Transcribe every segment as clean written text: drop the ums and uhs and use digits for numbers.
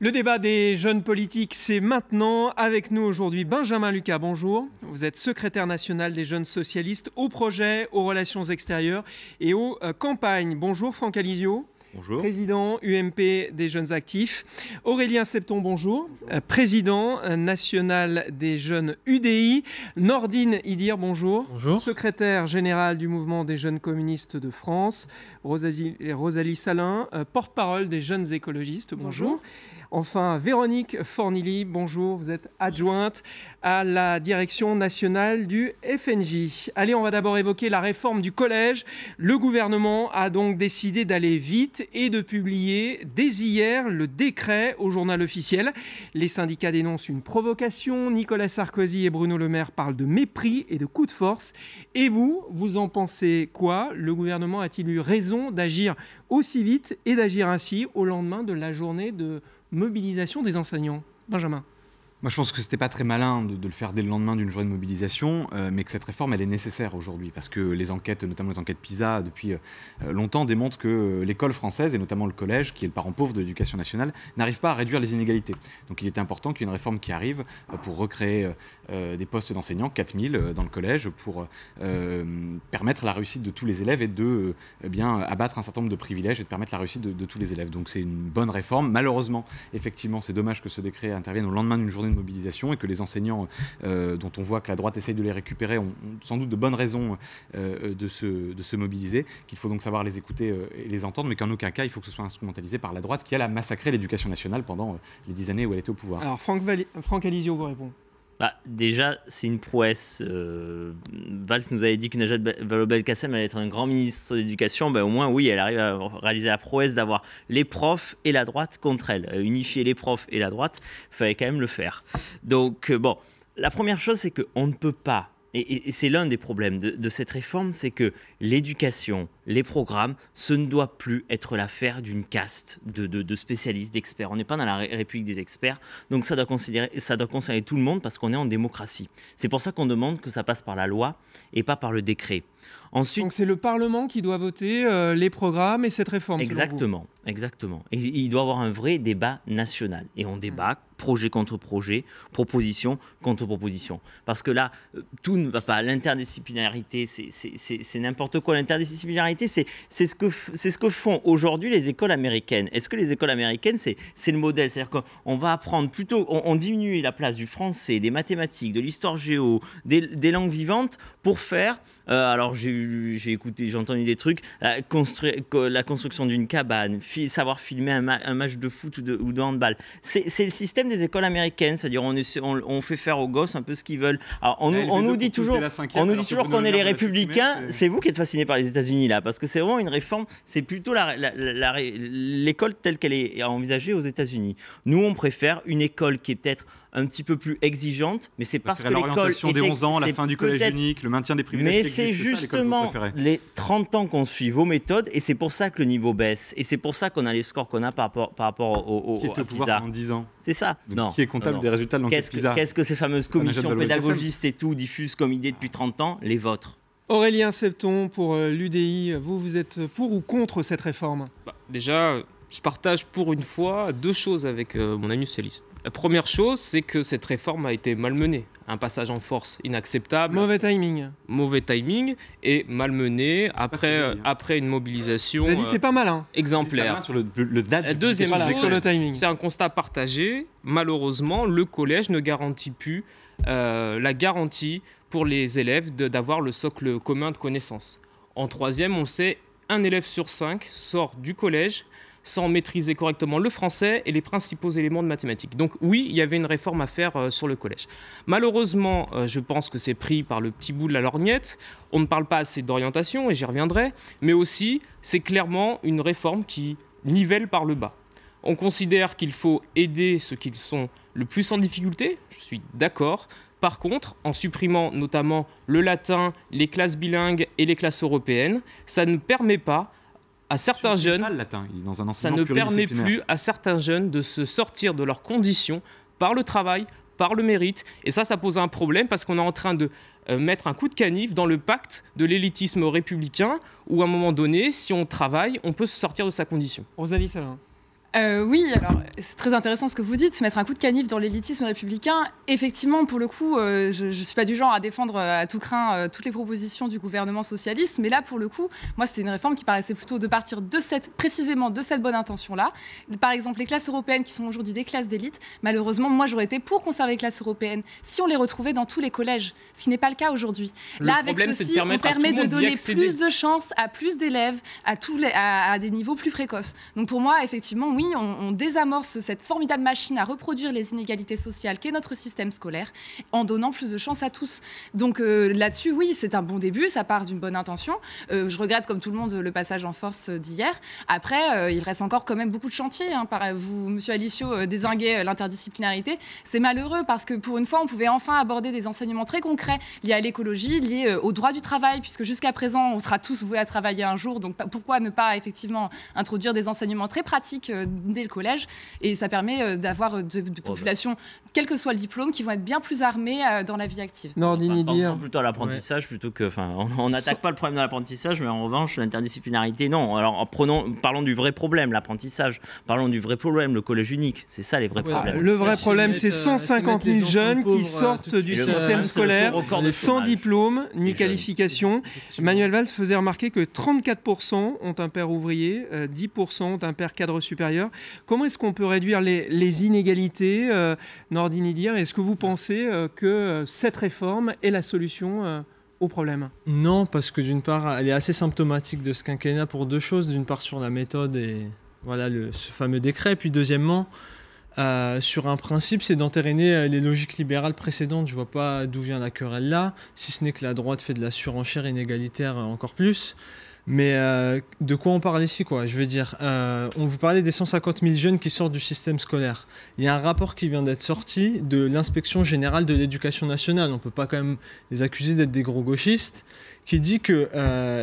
Le débat des jeunes politiques, c'est maintenant. Avec nous aujourd'hui Benjamin Lucas, bonjour. Vous êtes secrétaire national des jeunes socialistes au projet, aux relations extérieures et aux campagnes. Bonjour Franck Alizio. Bonjour. Président UMP des jeunes actifs. Aurélien Septon, bonjour. Président national des jeunes UDI. Nordine Idir, bonjour. Bonjour. Secrétaire général du mouvement des jeunes communistes de France. Rosalie Salin, porte-parole des jeunes écologistes, bonjour. Enfin, Véronique Fornili, bonjour. Vous êtes adjointe à la direction nationale du FNJ. Allez, on va d'abord évoquer la réforme du collège. Le gouvernement a donc décidé d'aller vite et de publier dès hier le décret au journal officiel. Les syndicats dénoncent une provocation. Nicolas Sarkozy et Bruno Le Maire parlent de mépris et de coup de force. Et vous en pensez quoi? Le gouvernement a-t-il eu raison d'agir aussi vite et d'agir ainsi au lendemain de la journée de mobilisation des enseignants? Benjamin. Moi, je pense que c'était pas très malin de le faire dès le lendemain d'une journée de mobilisation, mais que cette réforme, elle est nécessaire aujourd'hui, parce que les enquêtes, notamment les enquêtes PISA, depuis longtemps, démontrent que l'école française, et notamment le collège, qui est le parent pauvre de l'éducation nationale, n'arrive pas à réduire les inégalités. Donc il était important qu'il y ait une réforme qui arrive pour recréer des postes d'enseignants, 4000 dans le collège, pour permettre la réussite de tous les élèves et de abattre un certain nombre de privilèges et de permettre la réussite de tous les élèves. Donc c'est une bonne réforme. Malheureusement, effectivement, c'est dommage que ce décret intervienne au lendemain d'une journée de mobilisation et que les enseignants dont on voit que la droite essaye de les récupérer ont sans doute de bonnes raisons de se mobiliser, qu'il faut donc savoir les écouter et les entendre, mais qu'en aucun cas il faut que ce soit instrumentalisé par la droite qui a massacré l'éducation nationale pendant les 10 années où elle était au pouvoir. Alors Franck Alizio vous répond. Déjà, c'est une prouesse. Valls nous avait dit que Najat Vallaud-Belkacem allait être un grand ministre de l'Éducation. Au moins, oui, elle arrive à réaliser la prouesse d'avoir les profs et la droite contre elle. Unifier les profs et la droite, il fallait quand même le faire. Donc, la première chose, c'est qu'on ne peut pas, et c'est l'un des problèmes de cette réforme, c'est que l'éducation, les programmes, ce ne doit plus être l'affaire d'une caste de spécialistes, d'experts. On n'est pas dans la République des experts, donc ça doit concerner tout le monde parce qu'on est en démocratie. C'est pour ça qu'on demande que ça passe par la loi et pas par le décret. Ensuite, donc c'est le Parlement qui doit voter les programmes et cette réforme. Exactement. Et il doit y avoir un vrai débat national. Et on débat projet contre projet, proposition contre proposition. Parce que là, tout ne va pas. L'interdisciplinarité, c'est n'importe quoi. L'interdisciplinarité, c'est ce que font aujourd'hui les écoles américaines. Est-ce que les écoles américaines, c'est le modèle? C'est-à-dire qu'on va apprendre plutôt, on diminue la place du français, des mathématiques, de l'histoire géo, des langues vivantes pour faire... alors j'ai écouté, j'ai entendu des trucs, la construction d'une cabane, savoir filmer un match de foot ou de handball. C'est le système des écoles américaines, c'est-à-dire on fait faire aux gosses un peu ce qu'ils veulent. Alors on nous dit toujours qu'on est les républicains. C'est vous qui êtes fascinés par les États-Unis là, parce que c'est vraiment une réforme. C'est plutôt l'école telle qu'elle est envisagée aux États-Unis. Nous, on préfère une école qui est peut-être un petit peu plus exigeante, mais c'est parce que l'école... L'orientation des 11 ans, la fin du collège unique, le maintien des privilèges... Mais c'est justement les 30 ans qu'on suit vos méthodes, et c'est pour ça que le niveau baisse, et c'est pour ça qu'on a les scores qu'on a par rapport au qui était au pouvoir pendant 10 ans. C'est ça. Qui est comptable des résultats de l'enquête PISA. Qu'est-ce que ces fameuses commissions pédagogistes et tout diffusent comme idée depuis 30 ans? Les vôtres. Aurélien Septon, pour l'UDI, vous êtes pour ou contre cette réforme? Déjà, je partage pour une fois deux choses avec mon ami socialiste. La première chose, c'est que cette réforme a été malmenée. Un passage en force inacceptable. Mauvais timing. Mauvais timing et malmené après une mobilisation vous avez dit c'est pas malin. Exemplaire. Sur le date. Deuxième chose, sur le timing. C'est un constat partagé. Malheureusement, le collège ne garantit plus la garantie pour les élèves d'avoir le socle commun de connaissances. En troisième, on sait, un élève sur 5 sort du collège sans maîtriser correctement le français et les principaux éléments de mathématiques. Donc oui, il y avait une réforme à faire sur le collège. Malheureusement, je pense que c'est pris par le petit bout de la lorgnette. On ne parle pas assez d'orientation, et j'y reviendrai, mais aussi, c'est clairement une réforme qui nivelle par le bas. On considère qu'il faut aider ceux qui sont le plus en difficulté, je suis d'accord. Par contre, en supprimant notamment le latin, les classes bilingues et les classes européennes, ça ne permet pas à certains jeunes, ça ne permet plus à certains jeunes de se sortir de leurs conditions par le travail, par le mérite. Et ça pose un problème parce qu'on est en train de mettre un coup de canif dans le pacte de l'élitisme républicain où à un moment donné, si on travaille, on peut se sortir de sa condition. Rosalie Salin. Oui, alors c'est très intéressant ce que vous dites, se mettre un coup de canif dans l'élitisme républicain. Effectivement, pour le coup, je ne suis pas du genre à défendre à tout crin toutes les propositions du gouvernement socialiste, mais là, pour le coup, moi, c'était une réforme qui paraissait plutôt de partir précisément de cette bonne intention-là. Par exemple, les classes européennes qui sont aujourd'hui des classes d'élite, malheureusement, moi, j'aurais été pour conserver les classes européennes si on les retrouvait dans tous les collèges, ce qui n'est pas le cas aujourd'hui. Là, avec ceci, on permet de donner plus de chances à plus d'élèves, à des niveaux plus précoces. Donc pour moi, effectivement, oui, on désamorce cette formidable machine à reproduire les inégalités sociales qu'est notre système scolaire en donnant plus de chances à tous. Donc là-dessus, oui, c'est un bon début, ça part d'une bonne intention. Je regrette, comme tout le monde, le passage en force d'hier. Après, il reste encore quand même beaucoup de chantiers. Vous, Monsieur Alisio, dézinguez l'interdisciplinarité. C'est malheureux parce que pour une fois, on pouvait enfin aborder des enseignements très concrets liés à l'écologie, liés au droit du travail, puisque jusqu'à présent, on sera tous voués à travailler un jour. Donc pourquoi ne pas effectivement introduire des enseignements très pratiques dès le collège, et ça permet d'avoir de populations, quel que soit le diplôme, qui vont être bien plus armées dans la vie active. Nordine Idir. Pensons plutôt à l'apprentissage plutôt que... On n'attaque pas le problème de l'apprentissage, mais en revanche, l'interdisciplinarité, non. Alors parlons du vrai problème, l'apprentissage. Parlons du vrai problème, le collège unique. C'est ça les vrais problèmes. Le vrai problème, c'est 150 000 jeunes qui sortent du système scolaire sans diplôme ni qualification. Manuel Valls faisait remarquer que 34% ont un père ouvrier, 10% ont un père cadre supérieur. Comment est-ce qu'on peut réduire les inégalités, Nordine Idir? Est-ce que vous pensez que cette réforme est la solution au problème? Non, parce que d'une part, elle est assez symptomatique de ce quinquennat pour deux choses. D'une part, sur la méthode et voilà ce fameux décret. Puis deuxièmement, sur un principe, c'est d'entériner les logiques libérales précédentes. Je ne vois pas d'où vient la querelle là, si ce n'est que la droite fait de la surenchère inégalitaire encore plus. Mais de quoi on parle ici, quoi? Je veux dire, on vous parlait des 150 000 jeunes qui sortent du système scolaire. Il y a un rapport qui vient d'être sorti de l'Inspection générale de l'éducation nationale. On ne peut pas quand même les accuser d'être des gros gauchistes, qui dit que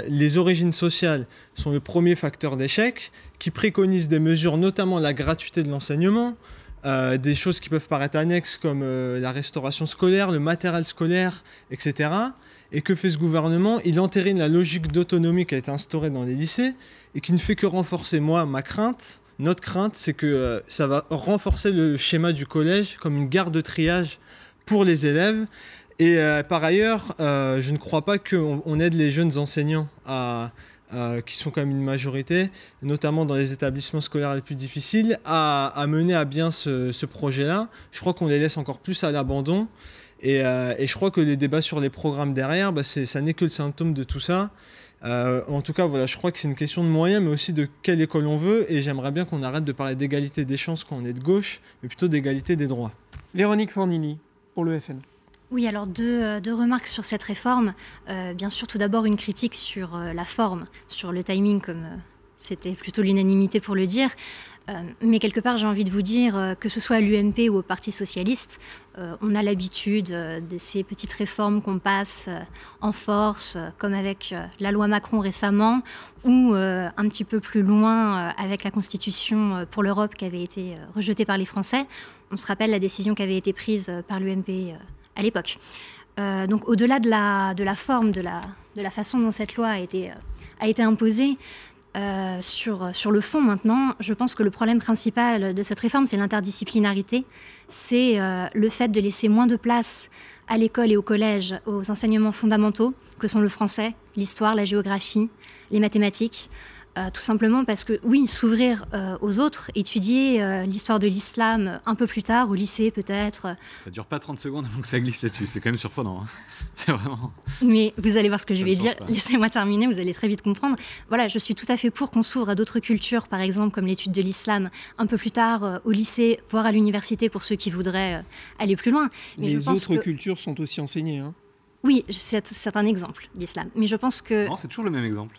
les origines sociales sont le premier facteur d'échec, qui préconise des mesures, notamment la gratuité de l'enseignement, des choses qui peuvent paraître annexes comme la restauration scolaire, le matériel scolaire, etc. Et que fait ce gouvernement? Il entérine la logique d'autonomie qui a été instaurée dans les lycées et qui ne fait que renforcer. Notre crainte, c'est que ça va renforcer le schéma du collège comme une gare de triage pour les élèves. Et par ailleurs, je ne crois pas qu'on aide les jeunes enseignants qui sont quand même une majorité, notamment dans les établissements scolaires les plus difficiles, à mener à bien ce projet-là. Je crois qu'on les laisse encore plus à l'abandon. Et je crois que les débats sur les programmes derrière, ça n'est que le symptôme de tout ça. En tout cas, voilà, je crois que c'est une question de moyens, mais aussi de quelle école on veut. Et j'aimerais bien qu'on arrête de parler d'égalité des chances quand on est de gauche, mais plutôt d'égalité des droits. Véronique Fornini, pour le FN. Oui, alors deux remarques sur cette réforme. Bien sûr, tout d'abord, une critique sur la forme, sur le timing, comme c'était plutôt l'unanimité pour le dire. Mais quelque part, j'ai envie de vous dire, que ce soit à l'UMP ou au Parti socialiste, on a l'habitude de ces petites réformes qu'on passe en force, comme avec la loi Macron récemment, ou un petit peu plus loin avec la Constitution pour l'Europe qui avait été rejetée par les Français. On se rappelle la décision qui avait été prise par l'UMP à l'époque. Donc au-delà de la forme, de la façon dont cette loi a été imposée, sur le fond maintenant, je pense que le problème principal de cette réforme, c'est l'interdisciplinarité. C'est le fait de laisser moins de place à l'école et au collège aux enseignements fondamentaux, que sont le français, l'histoire, la géographie, les mathématiques. Tout simplement parce que, oui, s'ouvrir aux autres, étudier l'histoire de l'islam un peu plus tard, au lycée peut-être. Ça dure pas 30 secondes avant que ça glisse là-dessus, c'est quand même surprenant. Hein. C'est vraiment... Mais vous allez voir ce que je vais dire, laissez-moi terminer, vous allez très vite comprendre. Voilà, je suis tout à fait pour qu'on s'ouvre à d'autres cultures, par exemple comme l'étude de l'islam, un peu plus tard au lycée, voire à l'université pour ceux qui voudraient aller plus loin. Mais les autres cultures sont aussi enseignées. Hein. Oui, c'est un exemple, l'islam. Mais je pense que... Non, c'est toujours le même exemple.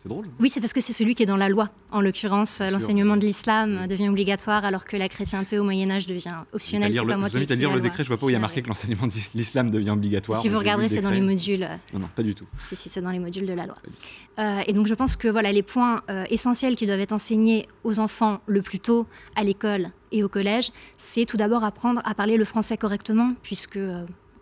C'est drôle. Oui, c'est parce que c'est celui qui est dans la loi. En l'occurrence, l'enseignement de l'islam devient obligatoire alors que la chrétienté au Moyen-Âge devient optionnelle. Je vous invite à lire le décret, je vois pas où il y a marqué que l'enseignement de l'islam devient obligatoire. Si vous regarderez, c'est dans les modules. Non, pas du tout. Si, c'est dans les modules de la loi. Et donc je pense que voilà, les points essentiels qui doivent être enseignés aux enfants le plus tôt à l'école et au collège, c'est tout d'abord apprendre à parler le français correctement, puisque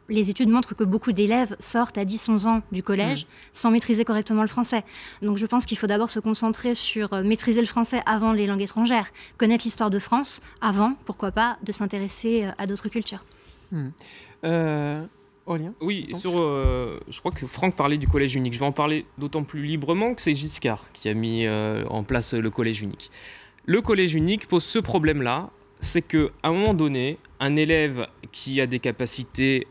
les études montrent que beaucoup d'élèves sortent à 10-11 ans du collège sans maîtriser correctement le français. Donc je pense qu'il faut d'abord se concentrer sur maîtriser le français avant les langues étrangères, connaître l'histoire de France avant, pourquoi pas, de s'intéresser à d'autres cultures. Aurélien ? Oui, je crois que Franck parlait du collège unique. Je vais en parler d'autant plus librement que c'est Giscard qui a mis en place le collège unique. Le collège unique pose ce problème-là, c'est qu'à un moment donné, un élève qui a des capacités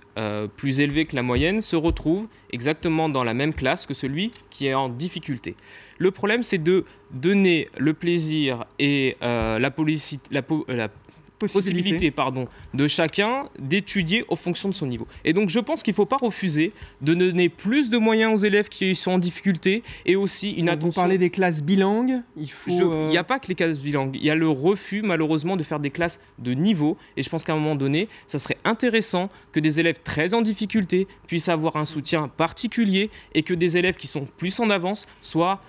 plus élevées que la moyenne se retrouve exactement dans la même classe que celui qui est en difficulté. Le problème, c'est de donner le plaisir et la possibilité de chacun d'étudier en fonction de son niveau. Et donc je pense qu'il ne faut pas refuser de donner plus de moyens aux élèves qui sont en difficulté et aussi une attention... Vous parlez des classes bilingues, il n'y a pas que les classes bilingues, il y a le refus malheureusement de faire des classes de niveau et je pense qu'à un moment donné, ça serait intéressant que des élèves très en difficulté puissent avoir un soutien particulier et que des élèves qui sont plus en avance soient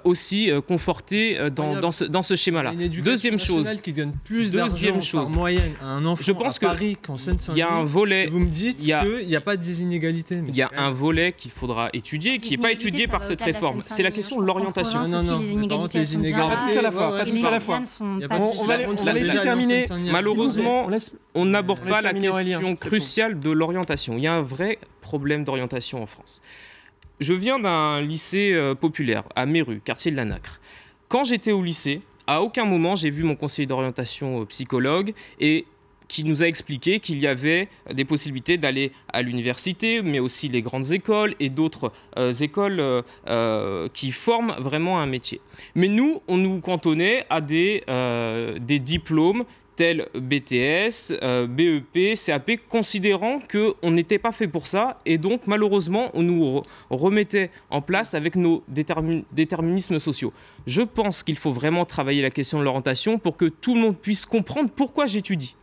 aussi confortés dans ce schéma-là. Deuxième chose, qui donne plus d'argent par moyenne à un enfant je pense à Paris qu'en Seine-Saint-Denis. Il y a un volet. Vous me dites qu'il n'y a pas de inégalité. Il y a un volet qu'il faudra étudier, qui n'est pas étudié par cette réforme. C'est la question de l'orientation. Non, les inégalités sont bien pas tous à la fois. Pas tous à la fois. On va laisser terminer. Malheureusement, on n'aborde pas la question cruciale de l'orientation. Il y a un vrai problème d'orientation en France. Je viens d'un lycée populaire, à Méru, quartier de la Nacre. Quand j'étais au lycée, à aucun moment j'ai vu mon conseiller d'orientation psychologue et qui nous a expliqué qu'il y avait des possibilités d'aller à l'université, mais aussi les grandes écoles et d'autres écoles qui forment vraiment un métier. Mais nous, on nous cantonnait à des diplômes tels BTS, BEP, CAP, considérant qu'on n'était pas fait pour ça. Et donc, malheureusement, on nous remettait en place avec nos déterminismes sociaux. Je pense qu'il faut vraiment travailler la question de l'orientation pour que tout le monde puisse comprendre pourquoi j'étudie.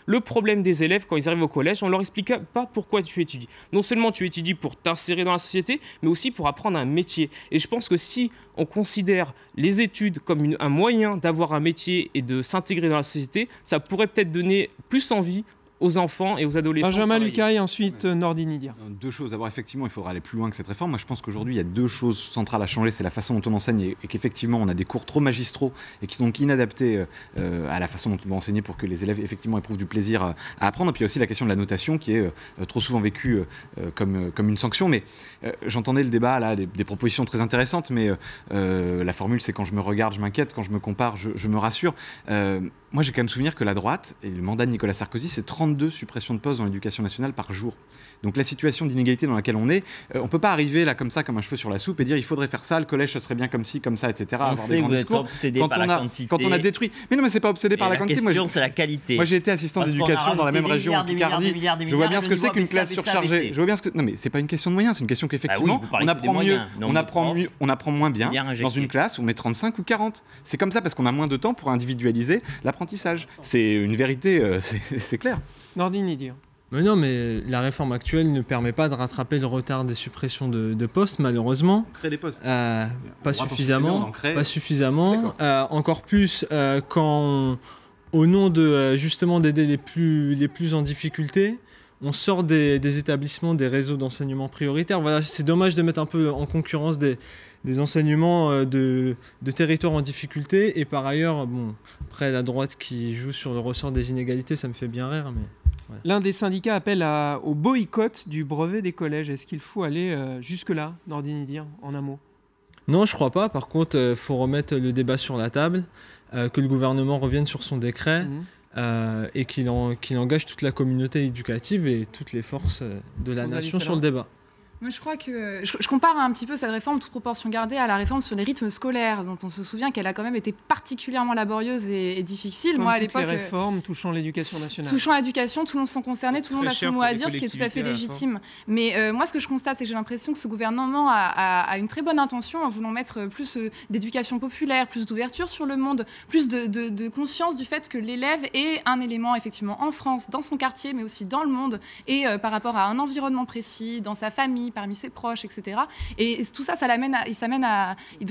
Le problème des élèves, quand ils arrivent au collège, on ne leur explique pas pourquoi tu étudies. Non seulement tu étudies pour t'insérer dans la société, mais aussi pour apprendre un métier. Et je pense que si on considère les études comme un moyen d'avoir un métier et de s'intégrer dans la société, ça pourrait peut-être donner plus envie aux enfants et aux adolescents. Benjamin Lucas et ensuite Nordine Idir. Deux choses. D'abord, effectivement, il faudra aller plus loin que cette réforme. Moi, je pense qu'aujourd'hui, il y a deux choses centrales à changer. C'est la façon dont on enseigne et qu'effectivement, on a des cours trop magistraux et qui sont donc inadaptés à la façon dont on doit enseigner pour que les élèves, effectivement, éprouvent du plaisir à apprendre. Et puis, il y a aussi la question de la notation qui est trop souvent vécue comme une sanction. Mais j'entendais le débat, là, des propositions très intéressantes, mais la formule, c'est quand je me regarde, je m'inquiète, quand je me compare, je me rassure. Moi, j'ai quand même souvenir que la droite, et le mandat de Nicolas Sarkozy, c'est 32 suppressions de postes dans l'éducation nationale par jour. Donc la situation d'inégalité dans laquelle on est, on ne peut pas arriver là comme ça, comme un cheveu sur la soupe et dire il faudrait faire ça, le collège ce serait bien comme ci, comme ça, etc. On sait que vous êtes obsédé par la quantité. Quand on a détruit... Mais non, mais c'est pas obsédé par la quantité. La question, c'est la qualité. Moi, j'ai été assistant d'éducation dans la même région en Picardie. Je vois bien ce que c'est qu'une classe surchargée. Je vois bien ce que... Non, mais c'est pas une question de moyens, c'est une question qu'effectivement, on apprend moins bien dans une classe où on met 35 ou 40. C'est comme ça parce qu'on a moins de temps pour individualiser l'apprentissage. C'est une vérité, c'est clair. Nordine Idir. Mais non, mais la réforme actuelle ne permet pas de rattraper le retard des suppressions de postes, malheureusement. Créer des postes. Pas suffisamment. Encore plus quand, au nom de justement d'aider les plus en difficulté, on sort des établissements, des réseaux d'enseignement prioritaires. Voilà, c'est dommage de mettre un peu en concurrence des enseignements de territoires en difficulté. Et par ailleurs, bon, après la droite qui joue sur le ressort des inégalités, ça me fait bien rire, mais... Ouais. L'un des syndicats appelle au boycott du brevet des collèges. Est-ce qu'il faut aller jusque-là, Nordine Idir, en un mot ? Non, je crois pas. Par contre, il faut remettre le débat sur la table, que le gouvernement revienne sur son décret et qu'il engage toute la communauté éducative et toutes les forces de la nation sur le débat. Moi, je crois que je compare un petit peu cette réforme, toute proportion gardée, à la réforme sur les rythmes scolaires, dont on se souvient qu'elle a quand même été particulièrement laborieuse et difficile. Comme moi, à l'époque, les réformes touchant l'éducation nationale. Touchant l'éducation, tout le monde sont concernés, tout le monde a son mot à dire, ce qui est tout à fait légitime. Mais moi, ce que je constate, c'est que j'ai l'impression que ce gouvernement a une très bonne intention en voulant mettre plus d'éducation populaire, plus d'ouverture sur le monde, plus de conscience du fait que l'élève est un élément, effectivement, en France, dans son quartier, mais aussi dans le monde, et par rapport à un environnement précis, dans sa famille, famille, parmi ses proches, etc. Et tout ça,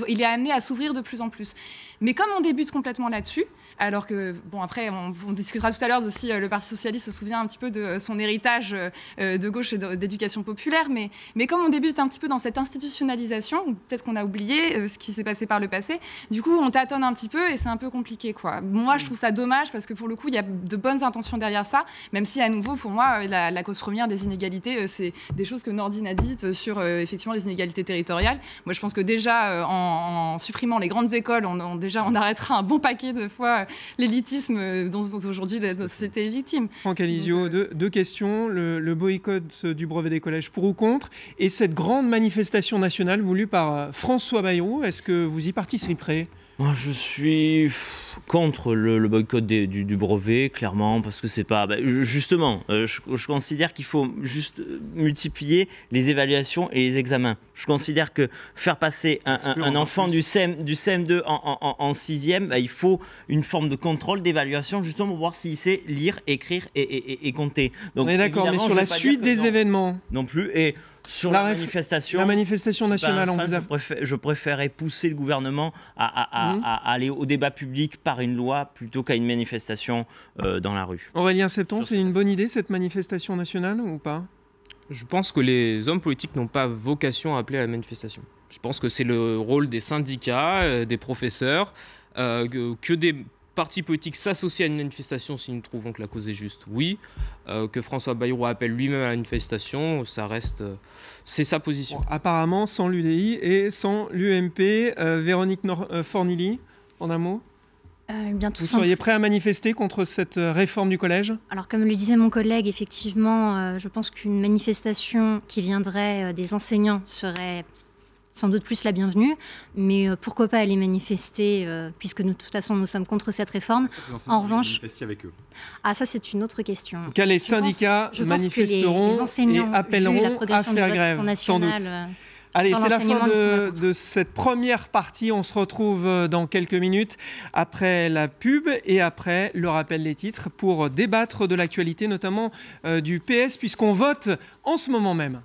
il est amené à s'ouvrir de plus en plus. Mais comme on débute complètement là-dessus, alors que, bon, après, on discutera tout à l'heure aussi, le Parti socialiste se souvient un petit peu de son héritage de gauche et d'éducation populaire, mais comme on débute un petit peu dans cette institutionnalisation, peut-être qu'on a oublié ce qui s'est passé par le passé, du coup, on tâtonne un petit peu et c'est un peu compliqué, quoi. Moi, je trouve ça dommage parce que, pour le coup, il y a de bonnes intentions derrière ça, même si, à nouveau, pour moi, la cause première des inégalités, c'est des choses que Nordine a dites sur, effectivement, les inégalités territoriales. Moi, je pense que déjà, en supprimant les grandes écoles, on arrêtera un bon paquet de fois l'élitisme dont aujourd'hui la société est victime. Franck Alizio, deux questions. Le boycott du brevet des collèges, pour ou contre, et cette grande manifestation nationale voulue par François Bayrou, est-ce que vous y participerez ? Moi, je suis contre le boycott du brevet, clairement, parce que c'est pas... justement, je considère qu'il faut juste multiplier les évaluations et les examens. Je considère que faire passer un enfant du CM2 en 6e, il faut une forme de contrôle, d'évaluation, justement pour voir s'il sait lire, écrire et compter. Donc, on est d'accord, mais sur la suite des événements non plus. Et sur la manifestation nationale, je préférais pousser le gouvernement à aller au débat public par une loi plutôt qu'à une manifestation dans la rue. Aurélien Septon, c'est une bonne idée cette manifestation nationale ou pas ? Je pense que les hommes politiques n'ont pas vocation à appeler à la manifestation. Je pense que c'est le rôle des syndicats, des professeurs, que des partis politiques s'associent à une manifestation si nous trouvons que la cause est juste, oui. Que François Bayrou appelle lui-même à la manifestation, ça reste... c'est sa position. Bon, apparemment, sans l'UDI et sans l'UMP. Véronique Fornilly, en un mot ? Vous seriez prêt à manifester contre cette réforme du collège ? Alors, comme le disait mon collègue, effectivement, je pense qu'une manifestation qui viendrait des enseignants serait sans doute plus la bienvenue, mais pourquoi pas aller manifester, puisque de toute façon nous sommes contre cette réforme. En revanche, avec eux. Ah, ça c'est une autre question. En tout cas, les syndicats manifesteront et appelleront à faire grève, sans doute. Allez, c'est la fin de cette première partie. On se retrouve dans quelques minutes après la pub et après le rappel des titres pour débattre de l'actualité, notamment du PS, puisqu'on vote en ce moment même.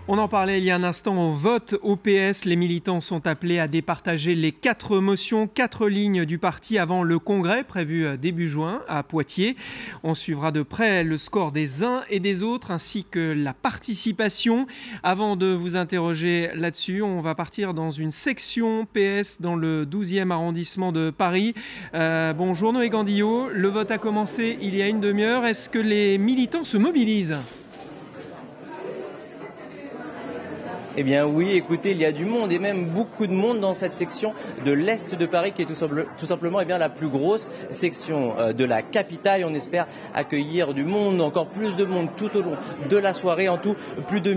On en parlait il y a un instant, on vote au PS. Les militants sont appelés à départager les 4 motions, 4 lignes du parti avant le congrès prévu début juin à Poitiers. On suivra de près le score des uns et des autres ainsi que la participation. Avant de vous interroger là-dessus, on va partir dans une section PS dans le 12e arrondissement de Paris. Bonjour Noé Gandillot, le vote a commencé il y a une demi-heure. Est-ce que les militants se mobilisent ? Eh bien oui, écoutez, il y a du monde et même beaucoup de monde dans cette section de l'Est de Paris qui est tout simplement la plus grosse section de la capitale. Et on espère accueillir du monde, encore plus de monde tout au long de la soirée. En tout, plus de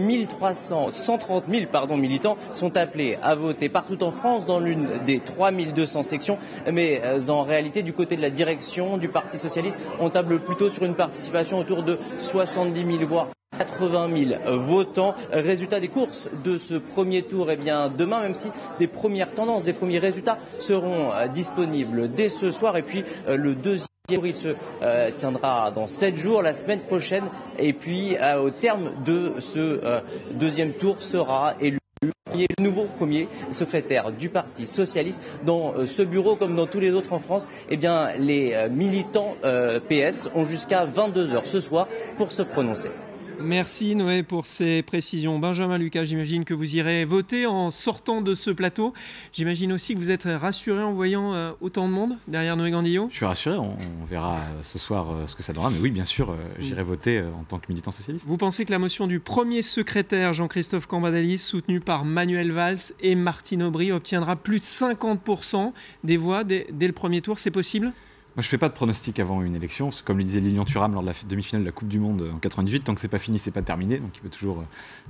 130 000 militants sont appelés à voter partout en France dans l'une des 3200 sections. Mais en réalité, du côté de la direction du Parti socialiste, on table plutôt sur une participation autour de 70 000 voix. 80 000 votants. Résultat des courses de ce premier tour, demain, même si des premières tendances, des premiers résultats seront disponibles dès ce soir. Et puis le deuxième tour, il se tiendra dans 7 jours, la semaine prochaine. Et puis au terme de ce deuxième tour sera élu le nouveau premier secrétaire du Parti socialiste. Dans ce bureau, comme dans tous les autres en France, les militants PS ont jusqu'à 22h ce soir pour se prononcer. Merci Noé pour ces précisions. Benjamin Lucas, j'imagine que vous irez voter en sortant de ce plateau. J'imagine aussi que vous êtes rassuré en voyant autant de monde derrière Noé Gandillot. Je suis rassuré, on verra ce soir ce que ça donnera. Mais oui, bien sûr, j'irai voter en tant que militant socialiste. Vous pensez que la motion du premier secrétaire, Jean-Christophe Cambadélis, soutenu par Manuel Valls et Martine Aubry, obtiendra plus de 50% des voix dès le premier tour? C'est possible ? Moi, je ne fais pas de pronostic avant une élection, parce que comme le disait Lilian Thuram lors de la demi-finale de la Coupe du Monde en 98, tant que c'est pas fini, c'est pas terminé, donc il peut toujours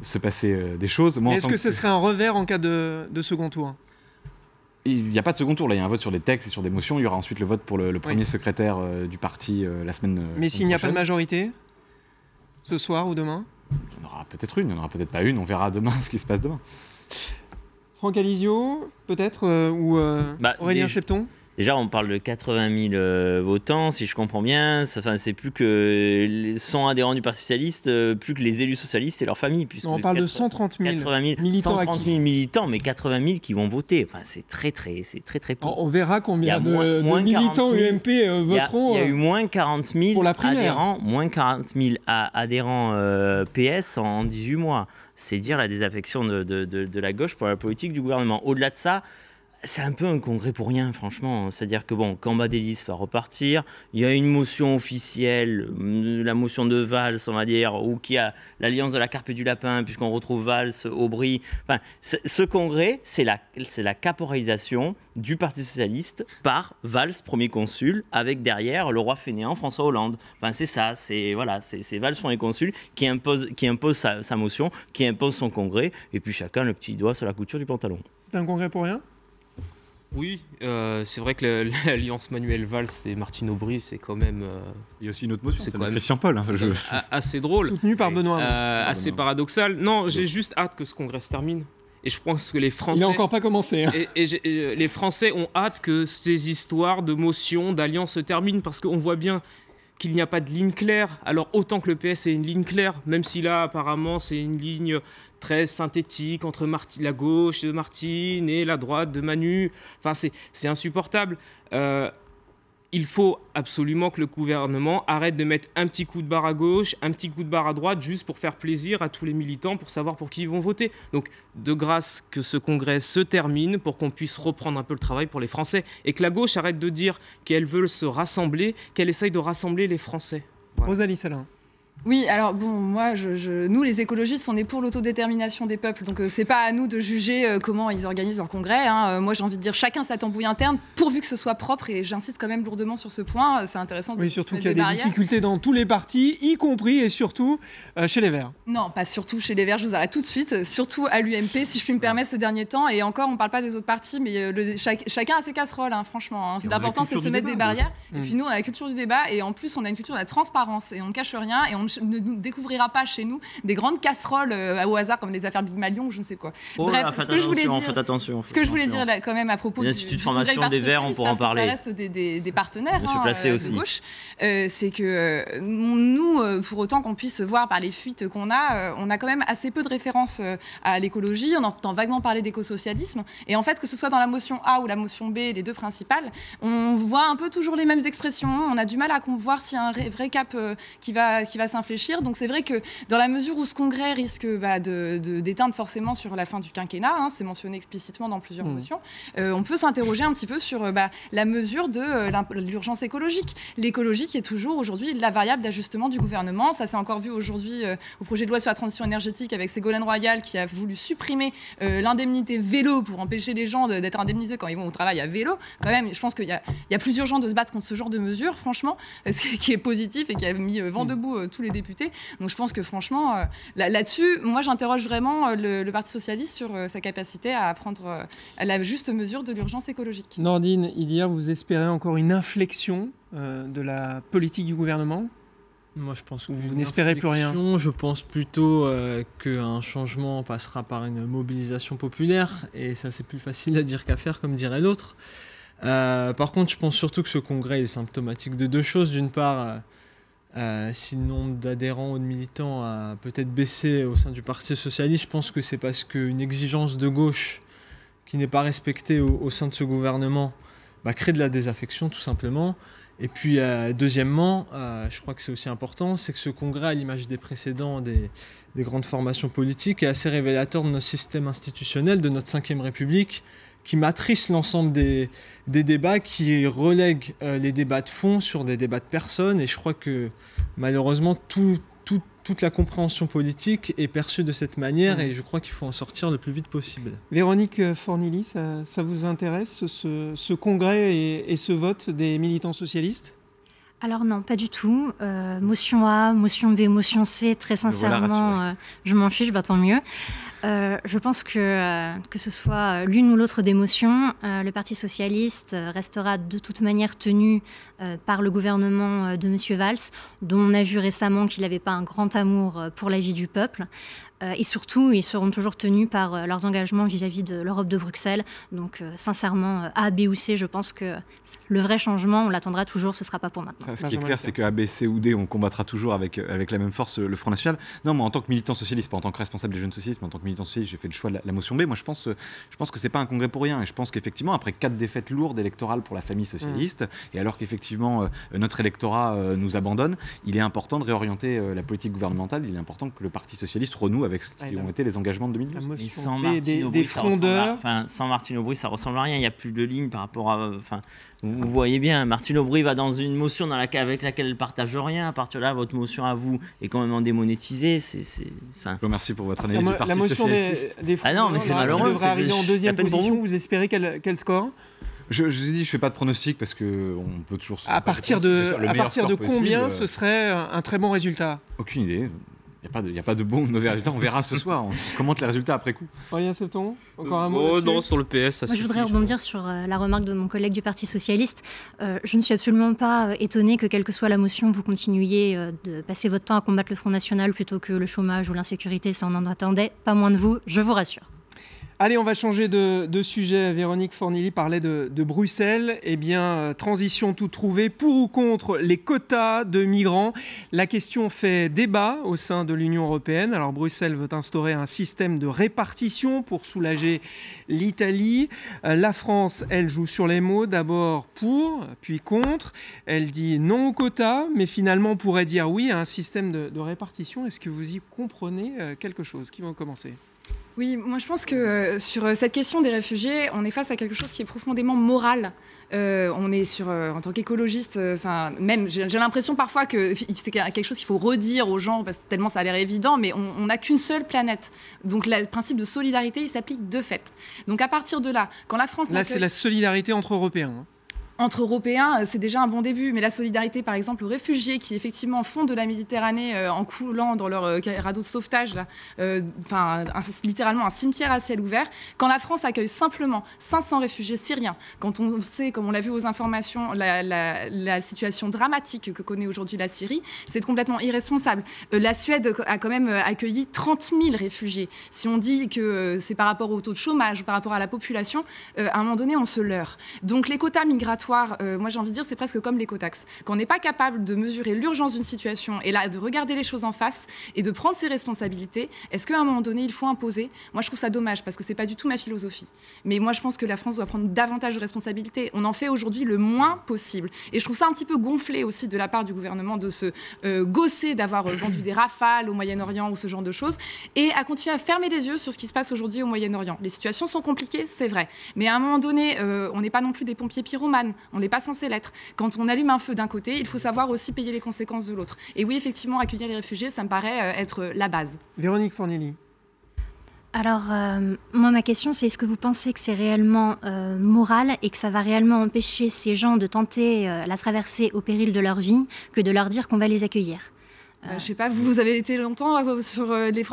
se passer des choses. Est-ce que ce serait un revers en cas de second tour ? Il n'y a pas de second tour, là, il y a un vote sur les textes et sur des motions, il y aura ensuite le vote pour le premier secrétaire du parti la semaine Mais s'il n'y a pas de majorité, ce soir ou demain ? Il y en aura peut-être une, il n'y en aura peut-être pas une, on verra demain ce qui se passe demain. Franck Alizio, peut-être, ou Aurélien Septon ? Déjà, on parle de 80 000 votants, si je comprends bien. C'est plus que 100 adhérents du Parti socialiste, plus que les élus socialistes et leurs familles. On parle de 130 000 militants 130 000 militants, mais 80 000 qui vont voter. Enfin, c'est très peu. On verra combien de militants UMP voteront. Il y a eu moins 40 000 pour la primaire. Adhérents PS en 18 mois. C'est dire la désaffection de la gauche pour la politique du gouvernement. Au-delà de ça, c'est un peu un congrès pour rien, franchement. C'est-à-dire que, Cambadélis va repartir. Il y a une motion officielle, la motion de Valls, on va dire, ou qui a l'alliance de la carpe et du lapin, puisqu'on retrouve Valls, Aubry. Enfin, ce congrès, c'est la caporalisation du Parti socialiste par Valls, premier consul, avec derrière le roi fainéant François Hollande. Enfin, c'est ça, c'est Valls, premier consul, qui impose sa motion, qui impose son congrès, et puis chacun le petit doigt sur la couture du pantalon. C'est un congrès pour rien ? Oui, c'est vrai que l'alliance Manuel Valls et Martine Aubry, c'est quand même... Il y a aussi une autre motion, c'est quand même Christian Paul. Assez drôle. Soutenu par Benoît. Assez paradoxal. Non, j'ai juste hâte que ce congrès se termine. Et je pense que les Français... Il n'a encore pas commencé. Hein. Les Français ont hâte que ces histoires de motions, d'alliances se terminent, parce qu'on voit bien qu'il n'y a pas de ligne claire. Alors autant que le PS ait une ligne claire, même si là apparemment c'est une ligne très synthétique entre la gauche de Martine et la droite de Manu. Enfin, c'est insupportable. Il faut absolument que le gouvernement arrête de mettre un petit coup de barre à gauche, un petit coup de barre à droite, juste pour faire plaisir à tous les militants, pour savoir pour qui ils vont voter. Donc, de grâce que ce congrès se termine pour qu'on puisse reprendre un peu le travail pour les Français. Et que la gauche arrête de dire qu'elle veut se rassembler, qu'elle essaye de rassembler les Français. Voilà. Rosalie Salin. Oui, alors moi, nous les écologistes, on est pour l'autodétermination des peuples, donc c'est pas à nous de juger comment ils organisent leur congrès. Hein. Moi, j'ai envie de dire chacun sa tambouille interne, pourvu que ce soit propre, et j'insiste quand même lourdement sur ce point. C'est intéressant. Oui, surtout qu'il y a des difficultés dans tous les partis, y compris et surtout chez les Verts. Non, pas surtout chez les Verts. Je vous arrête tout de suite. Surtout à l'UMP, si je puis me permettre, ces derniers temps. Et encore, on parle pas des autres partis, mais chacun a ses casseroles, hein, franchement. Hein. L'important, c'est de se mettre des barrières. Et puis nous, on a la culture du débat, et en plus, on a une culture de la transparence, et on ne cache rien, et on ne découvrira pas chez nous des grandes casseroles au hasard comme les affaires Big Malion ou je ne sais quoi. Bref, ce que je voulais dire là, quand même à propos l'Institut de formation des Verts, on pourra en parler. Ça reste des partenaires de gauche. C'est que nous, pour autant qu'on puisse voir par les fuites qu'on a, on a quand même assez peu de références à l'écologie. On entend vaguement parler d'écosocialisme. Et en fait, que ce soit dans la motion A ou la motion B, les deux principales, on voit un peu toujours les mêmes expressions. On a du mal à voir s'il y a un vrai cap qui va s'infléchir. Donc c'est vrai que dans la mesure où ce congrès risque d'éteindre forcément sur la fin du quinquennat, hein, c'est mentionné explicitement dans plusieurs motions, on peut s'interroger un petit peu sur la mesure de l'urgence écologique. L'écologie qui est toujours aujourd'hui la variable d'ajustement du gouvernement. Ça s'est encore vu aujourd'hui au projet de loi sur la transition énergétique avec Ségolène Royal qui a voulu supprimer l'indemnité vélo pour empêcher les gens d'être indemnisés quand ils vont au travail à vélo. Quand même, je pense qu'il y a plus urgent de se battre contre ce genre de mesures, franchement, ce qui est positif et qui a mis vent debout tous les députés. Donc je pense que franchement, là-dessus, moi j'interroge vraiment le Parti socialiste sur sa capacité à prendre la juste mesure de l'urgence écologique. Nordine Idir, vous espérez encore une inflexion de la politique du gouvernement ? Moi, je pense que vous n'espérez plus rien. Je pense plutôt qu'un changement passera par une mobilisation populaire, et ça c'est plus facile à dire qu'à faire, comme dirait l'autre. Par contre, je pense surtout que ce congrès est symptomatique de deux choses. D'une part, si le nombre d'adhérents ou de militants a peut-être baissé au sein du Parti socialiste, je pense que c'est parce qu'une exigence de gauche qui n'est pas respectée au sein de ce gouvernement crée de la désaffection, tout simplement. Et puis, deuxièmement, je crois que c'est aussi important, c'est que ce congrès, à l'image des précédents des grandes formations politiques, est assez révélateur de notre système institutionnel, de notre 5e République, qui matrice l'ensemble des débats, qui relègue les débats de fond sur des débats de personnes. Et je crois que malheureusement, toute la compréhension politique est perçue de cette manière, et je crois qu'il faut en sortir le plus vite possible. Véronique Fornilly, ça vous intéresse, ce congrès et ce vote des militants socialistes ? Alors non, pas du tout. Motion A, motion B, motion C, très sincèrement, je m'en fiche, tant mieux. Je pense que ce soit l'une ou l'autre des motions, le Parti socialiste restera de toute manière tenu par le gouvernement de M. Valls, dont on a vu récemment qu'il n'avait pas un grand amour pour la vie du peuple. Et surtout, ils seront toujours tenus par leurs engagements vis-à-vis de l'Europe de Bruxelles. Donc, sincèrement, A, B ou C, je pense que le vrai changement, on l'attendra toujours, ce ne sera pas pour maintenant. Ce qui est clair, c'est que A, B, C ou D, on combattra toujours avec la même force le Front National. Non, moi, en tant que militant socialiste, pas en tant que responsable des jeunes socialistes, mais en tant que militant socialiste, j'ai fait le choix de la motion B. Moi, je pense que c'est pas un congrès pour rien. Et je pense qu'effectivement, après 4 défaites lourdes électorales pour la famille socialiste, et alors qu'effectivement, notre électorat nous abandonne, il est important de réorienter la politique gouvernementale. Il est important que le Parti socialiste renoue avec ce qui ont été les engagements de 2012. Et sans Martine Aubry, sans Martine Aubry, ça ressemble à rien. Il n'y a plus de ligne par rapport à. Vous voyez bien, Martine Aubry va dans une motion avec laquelle elle ne partage rien. À partir de là, votre motion à vous est quand même démonétisée. Je vous remercie pour votre analyse du Parti socialiste. Des ah non, mais c'est malheureux. Devrait arriver en deuxième position. Vous espérez quel score? Je vous ai dit, je ne fais pas de pronostic parce qu'on peut toujours... À partir de combien ce serait un très bon résultat? Aucune idée. Il n'y a pas de bon ou de mauvais résultat. On verra ce soir. On commente les résultats après coup. Aurélien Septon, encore un mot non, sur le PS, ça Moi, je voudrais rebondir sur la remarque de mon collègue du Parti socialiste. Je ne suis absolument pas étonnée que, quelle que soit la motion, vous continuiez de passer votre temps à combattre le Front National plutôt que le chômage ou l'insécurité. Ça, on en attendait pas moins de vous, je vous rassure. Allez, on va changer de sujet. Véronique Fornilly parlait de Bruxelles. Eh bien, transition toute trouvée. Pour ou contre les quotas de migrants? La question fait débat au sein de l'Union européenne. Alors, Bruxelles veut instaurer un système de répartition pour soulager l'Italie. La France, elle, joue sur les mots. D'abord pour, puis contre. Elle dit non aux quotas, mais finalement pourrait dire oui à un système de répartition. Est-ce que vous y comprenez quelque chose? Qui va commencer? Oui, moi je pense que sur cette question des réfugiés, on est face à quelque chose qui est profondément moral. On est en tant qu'écologiste, même j'ai l'impression parfois que c'est quelque chose qu'il faut redire aux gens, parce que tellement ça a l'air évident, mais on n'a qu'une seule planète. Donc le principe de solidarité, il s'applique de fait. Donc à partir de là, quand la France... Là, c'est la solidarité entre Européens. Entre Européens, c'est déjà un bon début, mais la solidarité, par exemple, aux réfugiés qui, effectivement, font de la Méditerranée en coulant dans leur radeau de sauvetage, littéralement un cimetière à ciel ouvert, quand la France accueille simplement 500 réfugiés syriens, quand on sait, comme on l'a vu aux informations, la situation dramatique que connaît aujourd'hui la Syrie, c'est complètement irresponsable. La Suède a quand même accueilli 30 000 réfugiés. Si on dit que c'est par rapport au taux de chômage, par rapport à la population, à un moment donné, on se leurre. Donc les quotas migratoires, moi j'ai envie de dire, c'est presque comme l'écotaxe. Quand on n'est pas capable de mesurer l'urgence d'une situation et là de regarder les choses en face et de prendre ses responsabilités, est-ce qu'à un moment donné il faut imposer? Moi je trouve ça dommage parce que c'est pas du tout ma philosophie. Mais moi je pense que la France doit prendre davantage de responsabilités. On en fait aujourd'hui le moins possible. Et je trouve ça un petit peu gonflé aussi de la part du gouvernement de se gausser d'avoir vendu des Rafales au Moyen-Orient ou ce genre de choses et à continuer à fermer les yeux sur ce qui se passe aujourd'hui au Moyen-Orient. Les situations sont compliquées, c'est vrai. Mais à un moment donné, on n'est pas non plus des pompiers pyromanes. On n'est pas censé l'être. Quand on allume un feu d'un côté, il faut savoir aussi payer les conséquences de l'autre. Et oui, effectivement, accueillir les réfugiés, ça me paraît être la base. Véronique Fornilly. Alors, moi, ma question, c'est est-ce que vous pensez que c'est réellement moral et que ça va réellement empêcher ces gens de tenter la traversée au péril de leur vie que de leur dire qu'on va les accueillir? Je sais pas, vous avez été longtemps à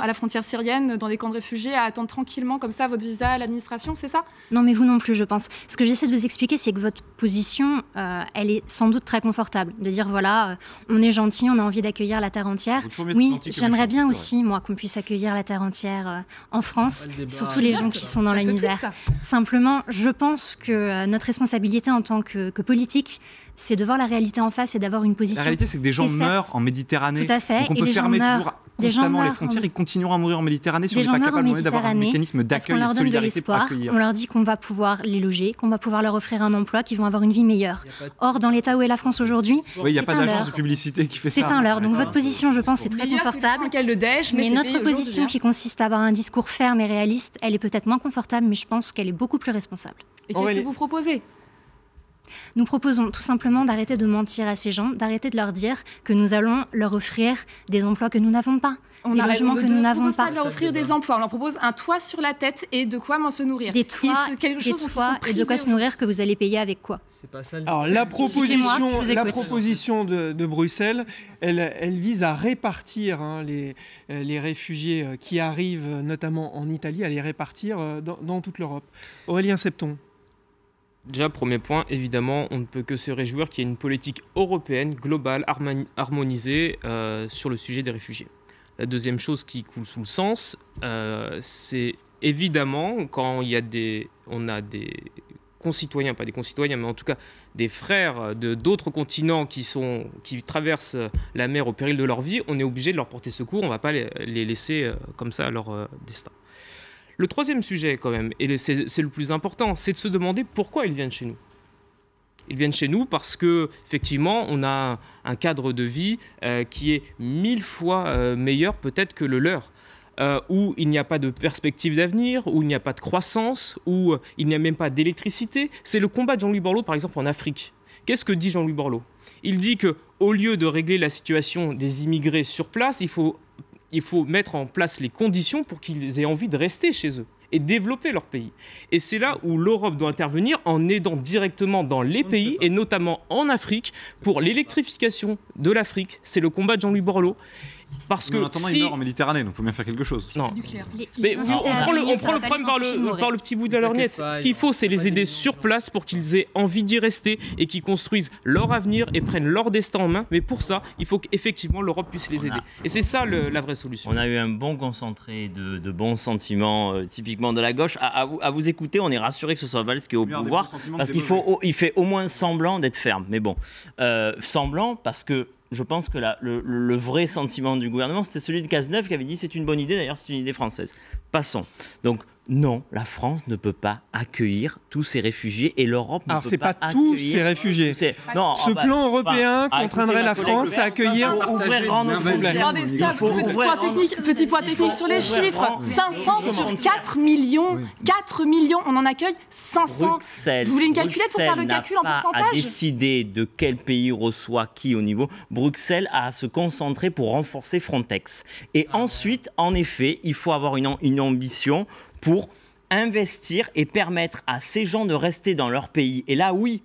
la frontière syrienne, dans des camps de réfugiés, à attendre tranquillement comme ça votre visa à l'administration, c'est ça? Non, mais vous non plus, je pense. Ce que j'essaie de vous expliquer, c'est que votre position, elle est sans doute très confortable. De dire, voilà, on est gentil, on a envie d'accueillir la terre entière. Oui, j'aimerais bien aussi, moi, qu'on puisse accueillir la terre entière en France, surtout les gens qui sont dans la misère. Simplement, je pense que notre responsabilité en tant que politique, c'est de voir la réalité en face et d'avoir une position. La réalité, c'est que des gens meurent en Méditerranée. Tout à fait. Donc on peut fermer toujours constamment les frontières. Ils continueront à mourir en Méditerranée si on n'est pas capable d'avoir un mécanisme d'accueil et de solidarité pour accueillir. On leur dit qu'on va pouvoir les loger, qu'on va pouvoir leur offrir un emploi, qu'ils vont avoir une vie meilleure. Or, dans l'état où est la France aujourd'hui, il n'y a pas d'agence de publicité qui fait ça. C'est un leurre. Donc votre position, je pense, est très confortable. Mais notre position qui consiste à avoir un discours ferme et réaliste, elle est peut-être moins confortable, mais je pense qu'elle est beaucoup plus responsable. Et qu'est-ce que vous proposez ? Nous proposons tout simplement d'arrêter de mentir à ces gens, d'arrêter de leur dire que nous allons leur offrir des emplois que nous n'avons pas. On des arrête logements que nous n'avons propose pas. pas de leur offrir des emplois, on leur propose un toit sur la tête et de quoi se nourrir. Des toits, et de quoi se nourrir que vous allez payer avec quoi? C'est pas ça. Alors la proposition de Bruxelles, elle vise à répartir les réfugiés qui arrivent notamment en Italie, à les répartir dans toute l'Europe. Aurélien Septon. Déjà, premier point, évidemment, on ne peut que se réjouir qu'il y ait une politique européenne, globale, harmonisée sur le sujet des réfugiés. La deuxième chose qui coule sous le sens, c'est évidemment quand on a des concitoyens, pas des concitoyens, mais en tout cas des frères de d'autres continents qui traversent la mer au péril de leur vie, on est obligé de leur porter secours, on ne va pas les laisser comme ça à leur destin. Le troisième sujet, quand même, et c'est le plus important, c'est de se demander pourquoi ils viennent chez nous. Ils viennent chez nous parce qu'effectivement, on a un cadre de vie qui est 1000 fois meilleur peut-être que le leur, où il n'y a pas de perspective d'avenir, où il n'y a pas de croissance, où il n'y a même pas d'électricité. C'est le combat de Jean-Louis Borloo, par exemple, en Afrique. Qu'est-ce que dit Jean-Louis Borloo? Il dit qu'au lieu de régler la situation des immigrés sur place, il faut mettre en place les conditions pour qu'ils aient envie de rester chez eux et développer leur pays. Et c'est là où l'Europe doit intervenir en aidant directement dans les pays, et notamment en Afrique, pour l'électrification de l'Afrique. C'est le combat de Jean-Louis Borloo. Parce que en attendant, il meurt en Méditerranée, donc il faut bien faire quelque chose. Non. Mais on prend le problème par le petit bout de la lorgnette. Ce qu'il faut, c'est les aider sur place pour qu'ils aient envie d'y rester et qu'ils construisent leur avenir et prennent leur destin en main. Mais pour ça, il faut qu'effectivement l'Europe puisse les aider. Et c'est ça la vraie solution. On a eu un bon concentré de bons sentiments, typiquement de la gauche. À vous écouter, on est rassuré que ce soit Valls qui est au pouvoir, parce qu'il fait au moins semblant d'être ferme. Mais bon, semblant parce que je pense que le vrai sentiment du gouvernement, c'était celui de Cazeneuve qui avait dit c'est une bonne idée, d'ailleurs c'est une idée française. Passons. Donc non, la France ne peut pas accueillir tous ces réfugiés et l'Europe ne peut pas accueillir... Alors c'est pas tous ces réfugiés. Ce plan européen contraindrait la France à accueillir... Petit point technique sur les chiffres. 500 sur 4 millions. 4 millions, on en accueille 500. Vous voulez une calculette pour faire le calcul en pourcentage? Bruxelles n'a pas à décider de quel pays reçoit qui au niveau. Bruxelles a à se concentrer pour renforcer Frontex. Et ensuite, en effet, il faut avoir une ambition pour investir et permettre à ces gens de rester dans leur pays. Et là, oui,